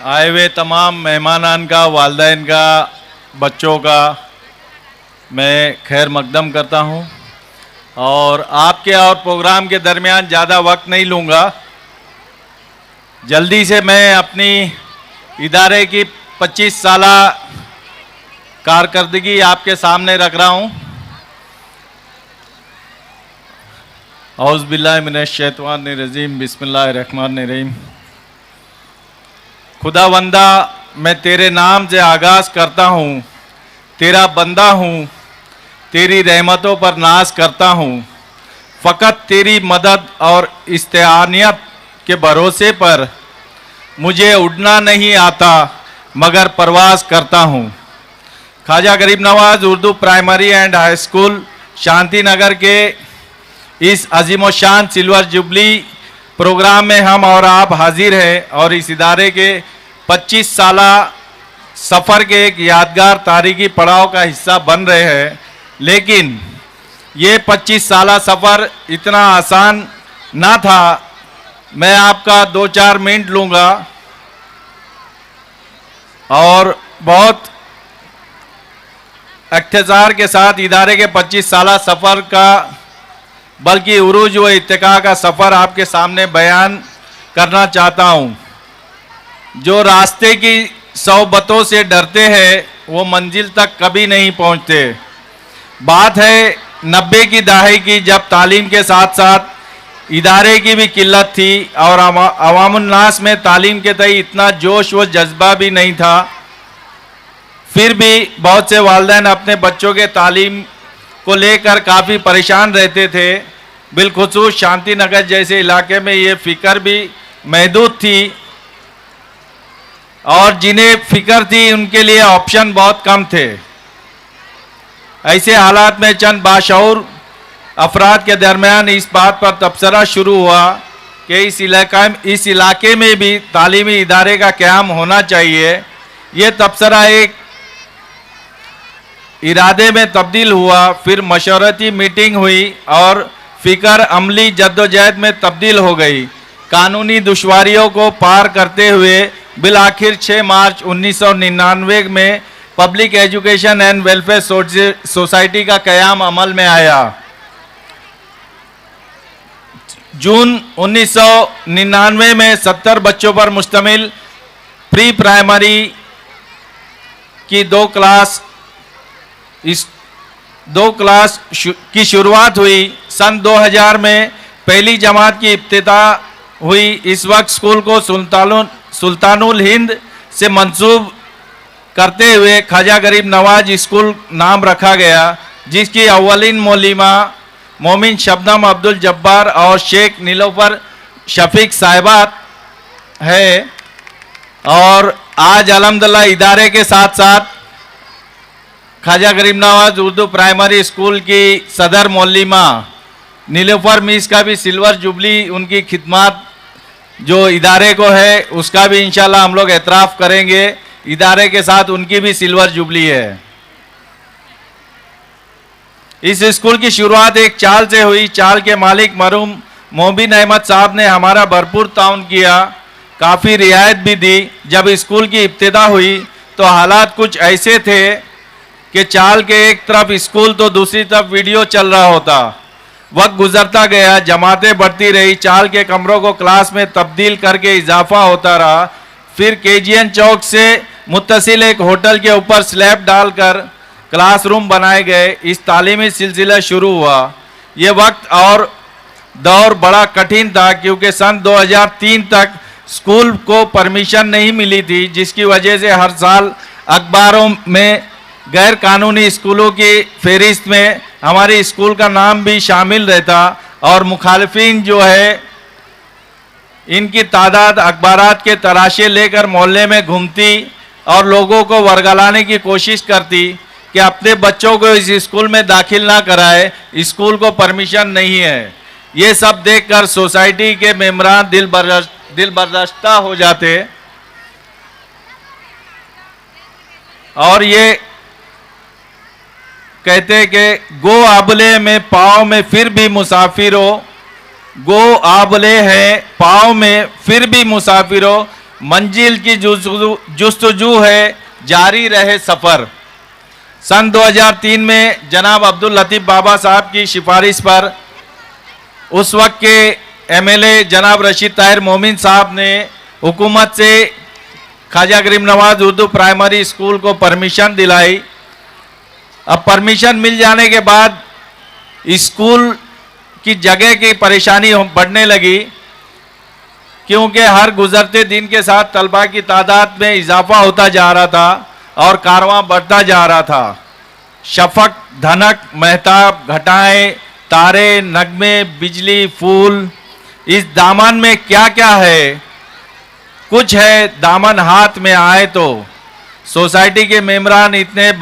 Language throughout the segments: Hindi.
आए हुए तमाम मेहमानान का, वालदैन का, बच्चों का मैं खैर मकदम करता हूं और आपके और प्रोग्राम के दरमियान ज़्यादा वक्त नहीं लूँगा। जल्दी से मैं अपनी इदारे की 25 साला कारकर्दगी आपके सामने रख रहा हूं। औज़ बिल्लाहि मिनश शैतानिर रजीम, बिस्मिल्लाहिर्रहमानिर्रहीम। खुदावंदा, मैं तेरे नाम से आगाज़ करता हूँ, तेरा बंदा हूँ, तेरी रहमतों पर नाज करता हूँ। फ़कत तेरी मदद और इस्तेआनियत के भरोसे पर मुझे उड़ना नहीं आता मगर परवाज़ करता हूँ। Khwaja Garib Nawaz Urdu primary and high school Shanti Nagar के इस अजीमोशान सिल्वर जुबली प्रोग्राम में हम और आप हाजिर हैं और इस इदारे के 25 साला सफ़र के एक यादगार तारीखी पड़ाव का हिस्सा बन रहे हैं। लेकिन ये 25 साला सफ़र इतना आसान ना था। मैं आपका 2-4 मिनट लूँगा और बहुत इख्तिसार के साथ इदारे के 25 साला सफ़र का बल्कि उरूज व इत्तिका का सफ़र आपके सामने बयान करना चाहता हूँ। जो रास्ते की सोबतों से डरते हैं वो मंजिल तक कभी नहीं पहुँचते। बात है 90 की दहाई की, जब तालीम के साथ साथ इदारे की भी किल्लत थी और अवामुन्नास में तालीम के तई इतना जोश व जज्बा भी नहीं था। फिर भी बहुत से वालिदैन अपने बच्चों के तालीम को लेकर काफ़ी परेशान रहते थे। बिलखुसूस शांति नगर जैसे इलाके में ये फ़िक्र भी महदूद थी और जिन्हें फ़िक्र थी उनके लिए ऑप्शन बहुत कम थे। ऐसे हालात में चंद बाशऊर अफराद के दरमियान इस बात पर तबसरा शुरू हुआ कि इस इलाके में भी तालीमी इदारे का क़याम होना चाहिए। ये तबसरा एक इरादे में तब्दील हुआ, फिर मशवरती मीटिंग हुई और फ़िक्र अमली जद्दोजहद में तब्दील हो गई। कानूनी दुश्वारियों को पार करते हुए बिलाखिर 6 मार्च 1999 में public education and welfare society का क़याम अमल में आया। जून 1999 में 70 बच्चों पर मुश्तमिल प्री प्राइमरी की 2 क्लास की शुरुआत हुई। सन 2000 में पहली जमात की इब्तिदा हुई। इस वक्त स्कूल को सुल्तानुल हिंद से मंसूब करते हुए ख्वाजा गरीब नवाज स्कूल नाम रखा गया, जिसकी अव्वलीन मौलिमा मोमिन शबनम अब्दुल जब्बार और शेख नीलोफर शफीक साहिबात है। और आज अल्हम्दुलिल्लाह इदारे के साथ साथ ख्वाजा गरीब नवाज उर्दू प्राइमरी स्कूल की सदर मौलिमा नीलोफर मिस का भी सिल्वर जुबली, उनकी खिदमत जो इदारे को है उसका भी इंशाल्लाह हम लोग एतराफ़ करेंगे। इदारे के साथ उनकी भी सिल्वर जुबली है। इस स्कूल की शुरुआत एक चाल से हुई। चाल के मालिक मरहूम मोबिन अहमद साहब ने हमारा भरपूर ताउन किया, काफ़ी रियायत भी दी। जब स्कूल की इब्तिदा हुई तो हालात कुछ ऐसे थे कि चाल के एक तरफ स्कूल तो दूसरी तरफ वीडियो चल रहा होता। वक्त गुजरता गया, जमातें बढ़ती रही, चाल के कमरों को क्लास में तब्दील करके इजाफा होता रहा। फिर केजीएन चौक से मुत्तसिल एक होटल के ऊपर स्लैब डालकर क्लासरूम बनाए गए। इस तालीमी सिलसिला शुरू हुआ। ये वक्त और दौर बड़ा कठिन था क्योंकि सन 2003 तक स्कूल को परमिशन नहीं मिली थी, जिसकी वजह से हर साल अखबारों में गैर कानूनी स्कूलों की फहरिस्त में हमारे स्कूल का नाम भी शामिल रहता और मुखालिफिन जो है इनकी तादाद अखबारात के तराशे लेकर मोहल्ले में घूमती और लोगों को वर्गलाने की कोशिश करती कि अपने बच्चों को इस स्कूल में दाखिल ना कराए, स्कूल को परमिशन नहीं है। ये सब देखकर सोसाइटी के मेंबरान दिल बर्दाश्ता हो जाते और ये कहते कि गो आबले में पाँव में फिर भी मुसाफिरो, गो आबले है पाँव में फिर भी मुसाफिरो, मंजिल की जुस्तजू है, जारी रहे सफ़र। सन 2003 में जनाब अब्दुल लतीफ़ बाबा साहब की सिफारिश पर उस वक्त के एमएलए जनाब रशीद ताहिर मोमिन साहब ने हुकूमत से ख्वाजा गरीब नवाज उर्दू प्राइमरी स्कूल को परमिशन दिलाई। अब परमिशन मिल जाने के बाद स्कूल की जगह की परेशानी बढ़ने लगी, क्योंकि हर गुजरते दिन के साथ तलबा की तादाद में इजाफा होता जा रहा था और कारवां बढ़ता जा रहा था। शफक, धनक, महताब, घटाएं, तारे, नगमे, बिजली, फूल, इस दामन में क्या क्या है? कुछ है दामन हाथ में आए तो। सोसाइटी के मेंबरान इतने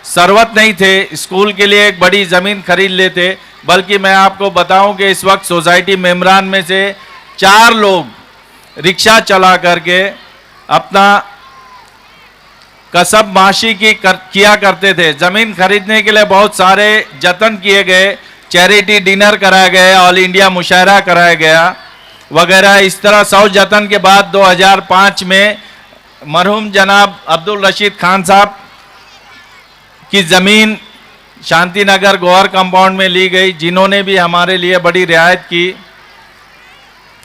सरवत नहीं थे स्कूल के लिए एक बड़ी ज़मीन खरीद लेते, बल्कि मैं आपको बताऊं कि इस वक्त सोसाइटी मेंबरान में से 4 लोग रिक्शा चला करके अपना कसब माशी किया करते थे। ज़मीन खरीदने के लिए बहुत सारे जतन किए गए, चैरिटी डिनर कराया गया, ऑल इंडिया मुशायरा कराया गया वगैरह। इस तरह 100 जतन के बाद 2005 में मरहूम जनाब अब्दुल रशीद खान साहब की ज़मीन शांति नगर गौहर कंपाउंड में ली गई, जिन्होंने भी हमारे लिए बड़ी रियायत की।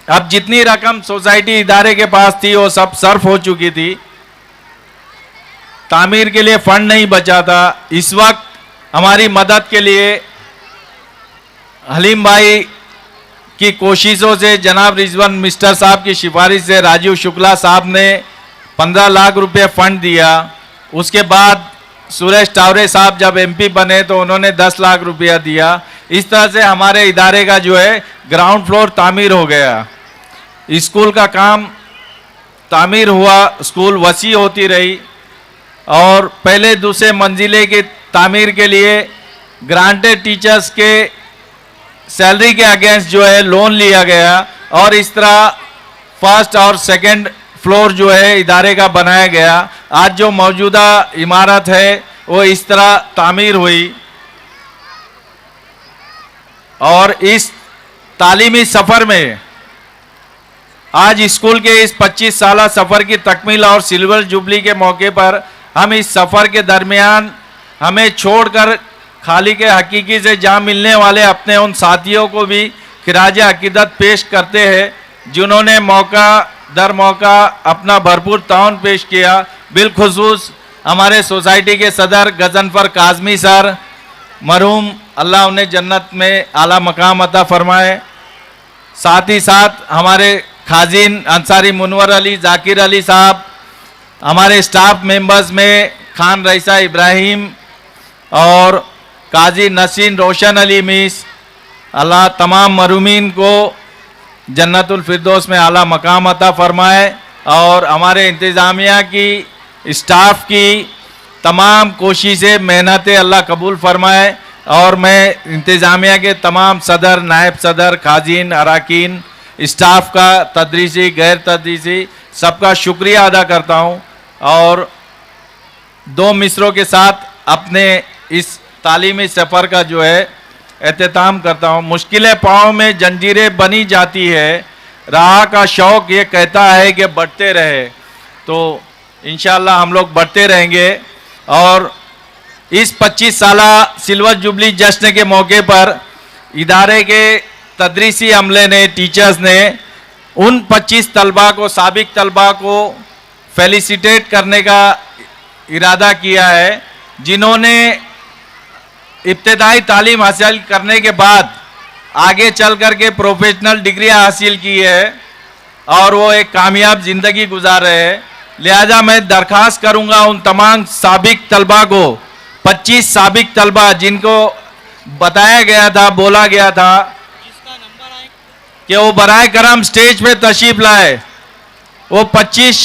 अब जितनी रकम सोसाइटी इदारे के पास थी वो सब सर्फ हो चुकी थी, तामीर के लिए फंड नहीं बचा था। इस वक्त हमारी मदद के लिए हलीम भाई की कोशिशों से, जनाब रिजवान मिस्टर साहब की सिफारिश से राजीव शुक्ला साहब ने 15 लाख रुपए फंड दिया। उसके बाद सुरेश टावरे साहब जब एमपी बने तो उन्होंने 10 लाख रुपया दिया। इस तरह से हमारे इदारे का जो है ग्राउंड फ्लोर तामीर हो गया। स्कूल का काम तामीर हुआ, स्कूल वसी होती रही और पहले दूसरे मंजिले की तामीर के लिए ग्रांटेड टीचर्स के सैलरी के अगेंस्ट जो है लोन लिया गया और इस तरह फर्स्ट और सेकंड फ्लोर जो है इदारे का बनाया गया। आज जो मौजूदा इमारत है वो इस तरह तामीर हुई और इस तालीमी सफ़र में आज स्कूल के इस 25 साला सफ़र की तकमील और सिल्वर जुबली के मौके पर हम इस सफ़र के दरमियान हमें छोड़कर खाली के हकीकी से जा मिलने वाले अपने उन साथियों को भी खिराज अकीदत पेश करते हैं, जिन्होंने मौका दर मौका अपना भरपूर ताउन पेश किया। बिलखुसूस हमारे सोसाइटी के सदर गजनफर काजमी सर, मरहूम अल्लाह उन्हें जन्नत में आला मकाम अता फरमाए। साथ ही साथ हमारे खाजिन अंसारी मुनवर अली, जाकिर अली साहब, हमारे स्टाफ मेंबर्स में खान रईसा इब्राहिम और काजी नसीन रोशन अली मिस, अल्लाह तमाम मरूमीन को जन्नतुल फिरदौस में आला मकाम अता फरमाए और हमारे इंतज़ामिया की, स्टाफ की तमाम कोशिशें, मेहनतें अल्लाह कबूल फरमाए। और मैं इंतज़ामिया के तमाम सदर, नायब सदर, खाजिन, अराकीन, स्टाफ का, तदरीसी, गैर तदरीसी, सबका शुक्रिया अदा करता हूँ और 2 मिसरों के साथ अपने इस तालीमी सफ़र का जो है एहतमाम करता हूँ। मुश्किलें पाँव में जंजीरें बनी जाती है, राह का शौक़ ये कहता है कि बढ़ते रहे, तो इंशाअल्लाह हम लोग बढ़ते रहेंगे। और इस 25 साला सिल्वर जुबली जश्न के मौके पर इदारे के तदरीसी अमले ने, टीचर्स ने उन 25 तलबा को, साबिक तलबा को फेलिसिटेट करने का इरादा किया है, जिन्होंने इब्तदाई तालीम हासिल करने के बाद आगे चल कर के प्रोफेशनल डिग्रियां हासिल की है और वो एक कामयाब ज़िंदगी गुजार रहे हैं। लिहाजा मैं दरख्वास्त करूंगा उन तमाम साबिक तलबा को, 25 साबिक तलबा जिनको बताया गया था, बोला गया था कि वो बराए करम स्टेज पे तशरीफ लाए, वो 25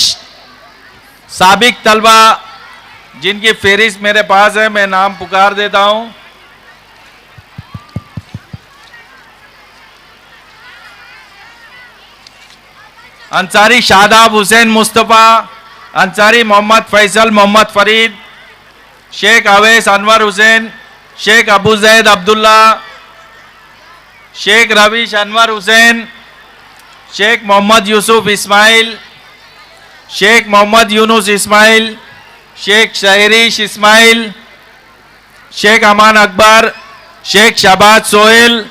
साबिक तलबा जिनकी फहरिस्त मेरे पास है, मैं नाम पुकार देता हूं। अंसारी शादाब हुसैन मुस्तफ़ा, अंसारी मोहम्मद फैसल मोहम्मद फरीद, शेख अवैस अनवर हुसैन, शेख अबू जैद अब्दुल्ला, शेख रवीश अनवर हुसैन, शेख मोहम्मद यूसुफ इस्माइल, शेख मोहम्मद यूनुस इस्माइल, शेख शहरीश इस्माइल, शेख अमान अकबर, शेख शहबाज सोहेल,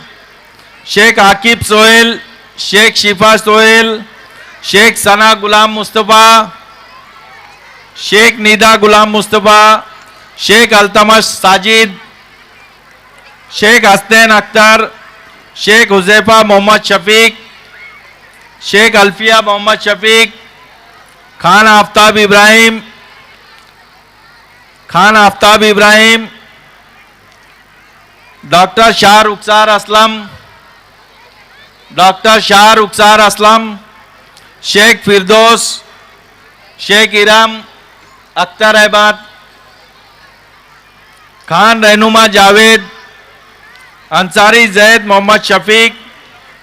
शेख आकिब सोहेल, शेख शिफा सोहेल, शेख सना गुलाम मुस्तफ़ा, शेख निदा गुलाम मुस्तफ़ा, शेख अल्तमश साजिद, शेख हसनैन अख्तर, शेख हुजैफा मोहम्मद शफीक, शेख अल्फिया मोहम्मद शफीक, खान आफ्ताब इब्राहिम, खान आफ्ताब इब्राहिम, डॉक्टर शाह रुखसार असलम, डॉक्टर शाह रुखसार असलम, शेख फिरदौस, शेख इराम अख्तर अहमद, खान रहनुमा जावेद, अंसारी जैद मोहम्मद शफीक,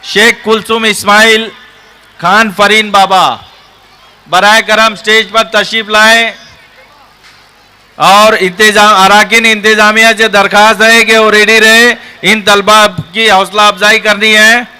शेख कुलसुम इस्माइल, खान फरीन बाबा। बराए करम स्टेज पर तशरीफ लाए और इंतजाम अराकीन इंतजामिया से दरखास्त है कि वो रेडी रहे, इन तलबा की हौसला अफजाई करनी है।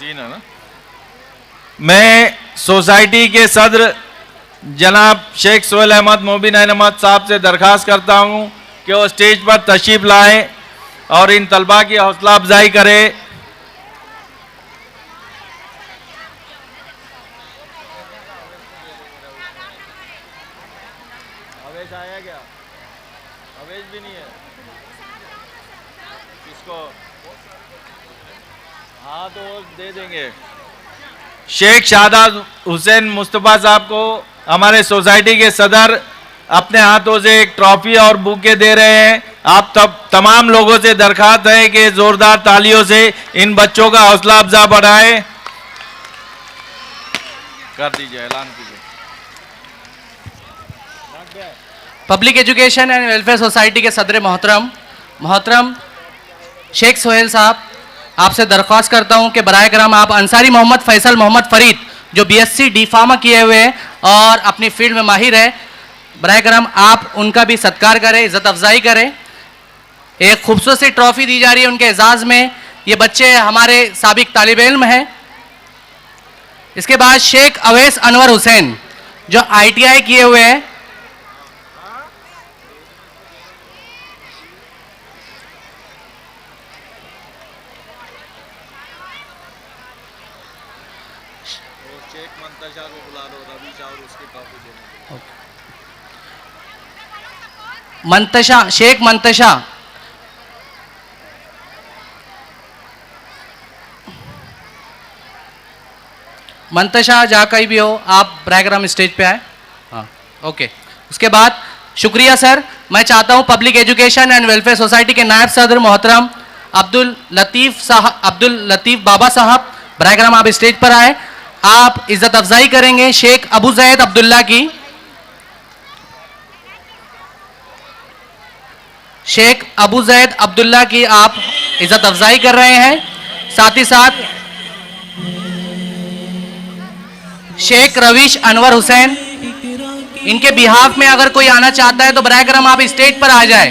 तीन है ना। मैं सोसाइटी के सदर जनाब शेख सोहेल अहमद मोबिन अहमद साहब से दरखास्त करता हूं कि वो स्टेज पर तशरीफ लाएं और इन तलबा की हौसला अफजाई करें। अवेश आया क्या? अवेश भी नहीं है। किसको? हाँ तो वो दे देंगे। शेख शाहदाद हुसैन मुस्तफ़ा साहब को हमारे सोसाइटी के सदर अपने हाथों से एक ट्रॉफी और बुके दे रहे हैं। आप तमाम लोगों से दरखास्त है कि जोरदार तालियों से इन बच्चों का हौसला अफजा बढ़ाए। कर दीजिए, ऐलान कीजिए। Public education and welfare society के सदर मोहतरम शेख सोहेल साहब, आपसे दरख्वास्त करता हूं कि बराए करम आप अंसारी मोहम्मद फैसल मोहम्मद फरीद जो बीएससी डी फार्मा किए हुए हैं और अपनी फील्ड में माहिर है, बराए करम आप उनका भी सत्कार करें, इज्जत अफजाई करें। एक खूबसूरत सी ट्रॉफी दी जा रही है उनके एजाज़ में। ये बच्चे हमारे साबिक तालिब इल्म हैं। इसके बाद शेख अवैस अनवर हुसैन जो ITI किए हुए हैं। मंतशा, शेख मंतशा, मंतशा जहाँ कहीं भी हो आप ब्रायग्राम स्टेज पे आए। हाँ ओके। उसके बाद शुक्रिया सर। मैं चाहता हूँ public education and welfare society के नायब सदर मोहतरम अब्दुल लतीफ़ बाबा साहब, ब्रायग्राम आप स्टेज पर आए। आप इज्जत अफजाई करेंगे शेख अबू जैद अब्दुल्ला की। शेख अबू जैद अब्दुल्ला की आप इज्जत अफजाई कर रहे हैं। साथ ही साथ शेख रवीश अनवर हुसैन, इनके बिहाफ में अगर कोई आना चाहता है तो बराए करम आप स्टेज पर आ जाए।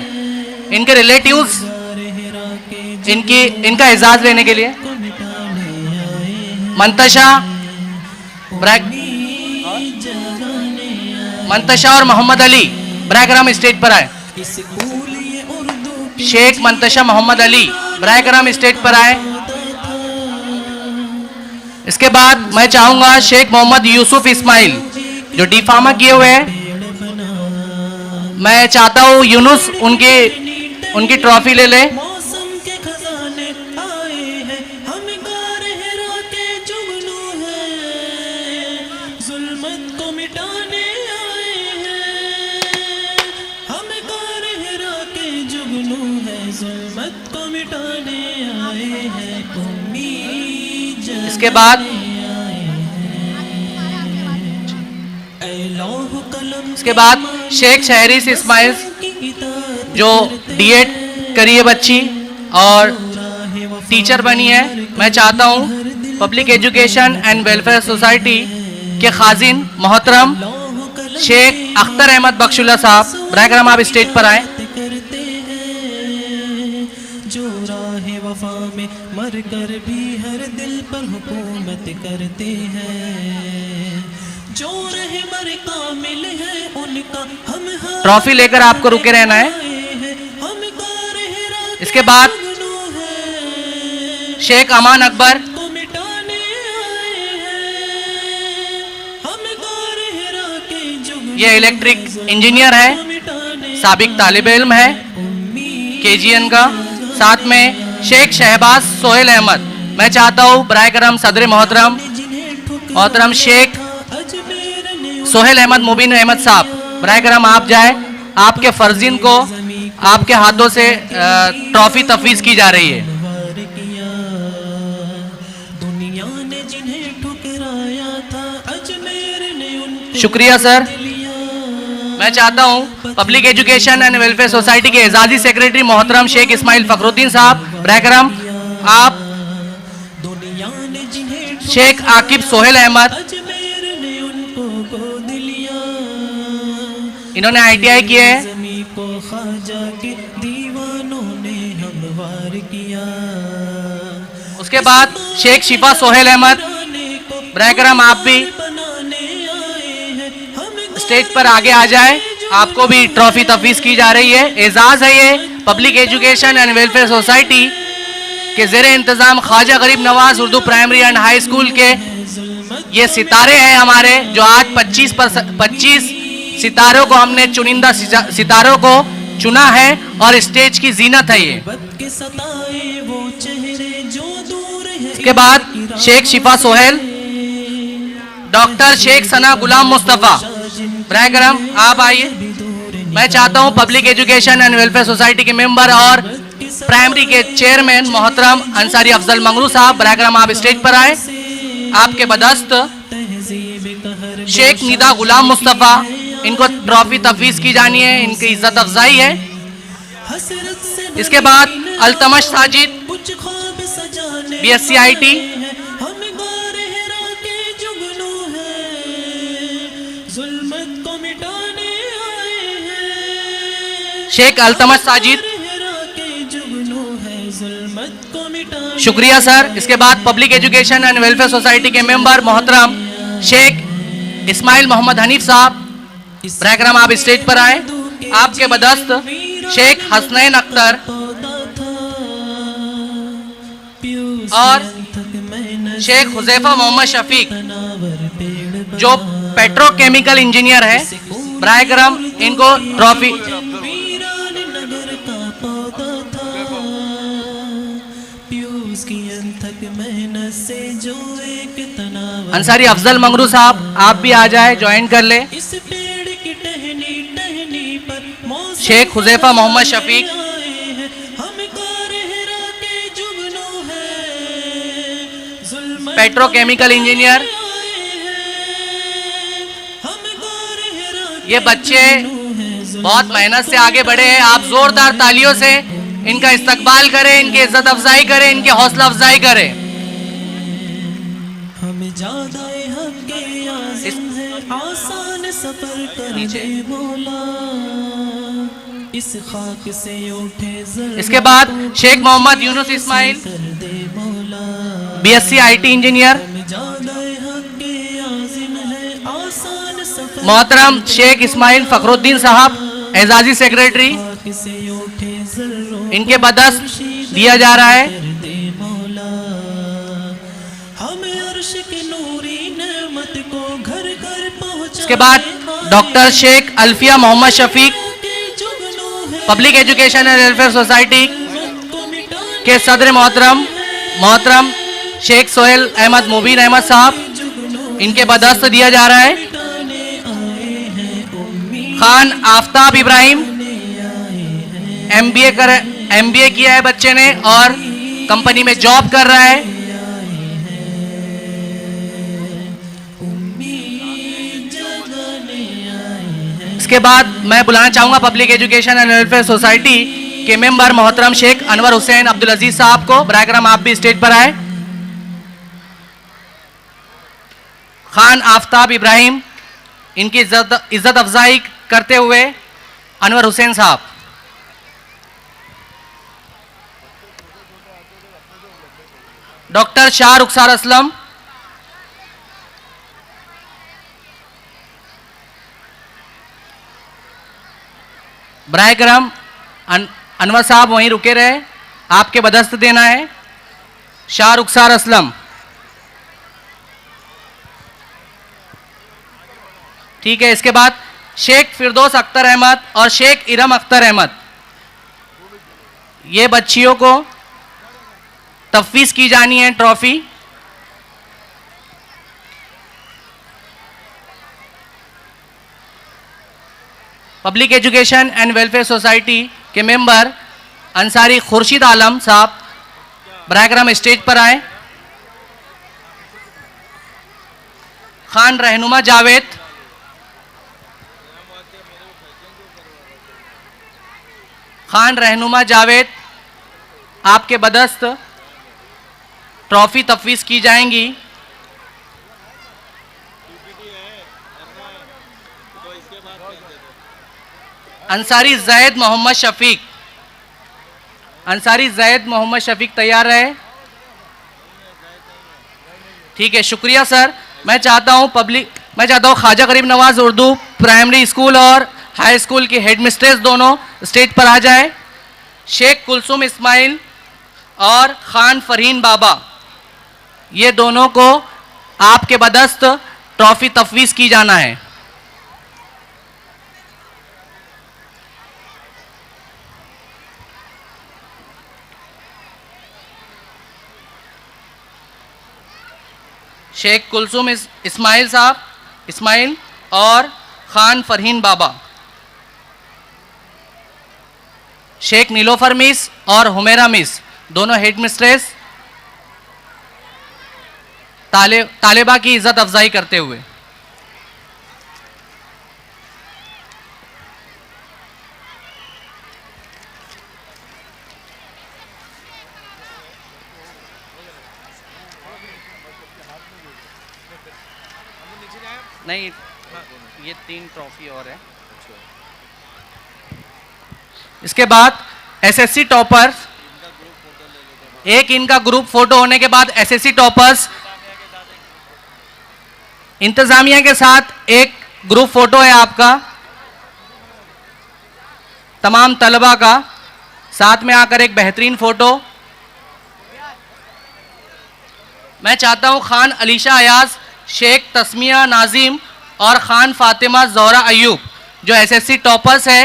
इनके रिलेटिव्स इनका एजाज लेने के लिए। मंतशा और मोहम्मद अली बराए करम स्टेज पर आए। शेख मंतशा मोहम्मद अली बराए करम स्टेज पर आए। इसके बाद मैं चाहूंगा शेख मोहम्मद यूसुफ इस्माइल जो डी फार्मा किए हुए हैं, मैं चाहता हूं यूनुस उनकी ट्रॉफी ले ले। इसके बाद उसके बाद शेख शहरीस इस्माइल जो डीएड करी है बच्ची और टीचर बनी है। मैं चाहता हूँ public education and welfare society के खाजिन मोहतरम शेख अख्तर अहमद बख्शुल्ला साहब, बराए करम आप स्टेज पर आए। जो राह वफा में मर कर भी हर दिल पर हुकूमत करते हैं, जो रहबर कामिल है उनका हम ट्रॉफी लेकर आपको रुके रहना है। इसके बाद शेख अमान अकबर ये इलेक्ट्रिक इंजीनियर है, साबिक तालिब इल्म है केजीएन का। साथ में शेख शहबाज सोहेल अहमद, मैं चाहता हूँ बराए करम सदर मोहतरम शेख सोहेल अहमद मुबीन अहमद साहब, बराए करम आप जाए। आपके फर्जिन को आपके हाथों से ट्रॉफी तफवीज़ की जा रही है। शुक्रिया सर। मैं चाहता हूं public education and welfare society के एजाजी सेक्रेटरी मोहतरम शेख इस्माइल फखरुद्दीन साहब, बराए करम आप। शेख आकिब सोहेल अहमद, इन्होंने ITI किए हैं। उसके बाद शेख शिफा सोहेल अहमद, बराए करम आप भी स्टेज पर आगे आ जाए, आपको भी ट्रॉफी तफवीज़ की जा रही है। एजाज है ये public education and welfare society के ज़ेरे इंतज़ाम ख्वाजा गरीब Nawaz Urdu primary and high school के ये सितारे हैं हमारे, जो आज 25 सितारों को हमने चुनिंदा सितारों को चुना है और स्टेज की जीनत है ये। इसके बाद शेख शिफा सोहेल, डॉक्टर शेख सना गुलाम मुस्तफ़ा, बराए करम आप आइए। मैं चाहता हूं public education and welfare society के मेंबर और प्राइमरी के चेयरमैन मोहतरम अंसारी अफजल मंगरू साहब, बराए करम आप स्टेज पर आए। आपके बदस्त शेख निदा गुलाम मुस्तफ़ा, इनको ट्रॉफी तफवीज़ की जानी है, इनकी इज्जत अफजाई है। इसके बाद अल्तमश साजिद BSc IT, शेख अल्तमश साजिद, शुक्रिया सर। इसके बाद public education and welfare society के मेंबर मोहतरम शेख इस्माइल मोहम्मद हनीफ साहब, बराए करम आप स्टेज पर आए। आपके बदस्त शेख हसनैन अख्तर और शेख हुजैफा मोहम्मद शफीक जो पेट्रोकेमिकल इंजीनियर है, बराए करम इनको ट्रॉफी। अंसारी अफजल मंगरू साहब आप भी आ जाए, ज्वाइन कर ले। Shaikh Huzaifa Mohammed Shafiq, petrochemical engineer. ये बच्चे बहुत मेहनत से आगे बढ़े हैं, आप जोरदार तालियों से इनका इस्तकबाल करें, इनकी इज्जत अफजाई करें, इनकी हौसला अफजाई करें। हमें ज़्यादा आसान सफर करे मौला, इस खाक से उठे। इसके बाद Shaikh Mohammed Yunus Ismail, BSc IT engineer. मोहतरम शेख इस्माइल फखरुद्दीन साहब, एजाजी सेक्रेटरी, इनके बदस्त दिया जा रहा है। इसके बाद doctor Shaikh Alfiya Mohammed Shafiq, public education and welfare society के सदर मोहतरम शेख सोहेल अहमद मुबीन अहमद साहब, इनके बदस्त दिया जा रहा है। खान आफ्ताब इब्राहिम, MBA किया है बच्चे ने और कंपनी में जॉब कर रहा है। इसके बाद मैं बुलाना चाहूंगा public education and welfare society के मेंबर मोहतरम शेख अनवर हुसैन अब्दुल अजीज साहब को। बराए करम आप भी स्टेज पर आए। खान आफ्ताब इब्राहिम, इनकी इज्जत अफजाई करते हुए अनवर हुसैन साहब। डॉक्टर शाह रुखसार असलम, बराए करम अनवर साहब वहीं रुके रहे, आपके बदस्त देना है। शाह रुखसार असलम, ठीक है। इसके बाद शेख फिरदौस अख्तर अहमद और शेख इरम अख्तर अहमद, ये बच्चियों को तफवीज की जानी है trophy. Public education and welfare society के मेंबर अंसारी खुर्शीद आलम साहब, बराए करम स्टेज पर आए। खान रहनुमा जावेद, खान रहनुमा जावेद, आपके बदस्त ट्रॉफी तफवीज की जाएंगी। अंसारी जैद मोहम्मद शफीक, अंसारी जैद मोहम्मद शफीक तैयार रहे। ठीक है, शुक्रिया सर। मैं चाहता हूं ख्वाजा गरीब नवाज उर्दू प्राइमरी स्कूल और हाई स्कूल की हेड मिस्ट्रेस दोनों स्टेज पर आ जाए। शेख कुलसुम इस्माइल और खान फरहीन बाबा, ये दोनों को आपके बदस्त ट्रॉफी तफवीज की जाना है। शेख कुलसुम इस्माइल और खान फरहीन बाबा, शेख नीलोफर मिस और हुमेरा मिस, दोनों हेड मिस्ट्रेस, तालिबा की इज्जत अफजाई करते हुए। नहीं, ये 3 ट्रॉफी और है। इसके बाद एसएससी टॉपर्स, एक इनका ग्रुप फोटो होने के बाद एसएससी टॉपर्स इंतजामिया के साथ एक ग्रुप फोटो है आपका, तमाम तलबा का साथ में आकर एक बेहतरीन फोटो। मैं चाहता हूं खान अलीशा अयाज, शेख तस्मिया नाजिम और खान फातिमा जोहरा अयूब, जो एसएससी टॉपर्स है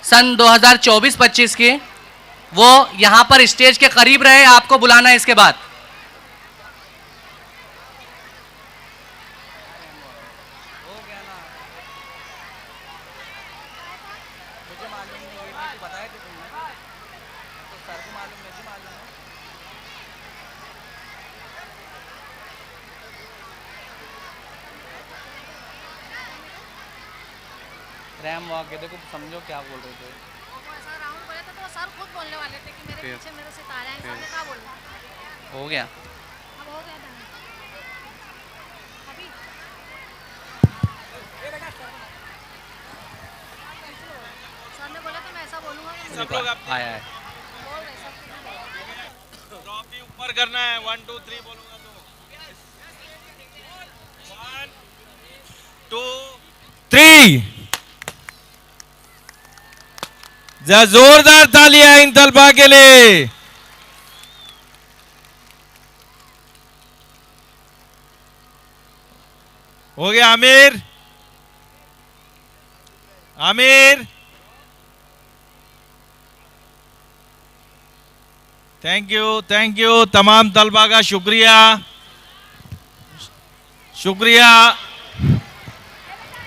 सन 2024-25 के, वो यहां पर स्टेज के करीब रहे। आपको बुलाना है इसके बाद। रैम वॉक, देखो समझो क्या बोल रहे थे। ऐसा राउंड बोले थे तो सर खुद बोलने वाले थे कि मेरे पीछे मेरे सितारे हैं, सर ने क्या बोलना। हो गया, अब हो गया था अभी। सर ने बोला तो मैं ऐसा बोलूंगा कि सब लोग अपने आया है। बोल रहे सब। ट्रॉफी ऊपर करना है। 1 2 3 बोलूंगा तो 1 2 3। जोरदार तालियां इन तलबा के लिए। हो गया आमिर, आमिर, थैंक यू तमाम तलबा का शुक्रिया, शुक्रिया।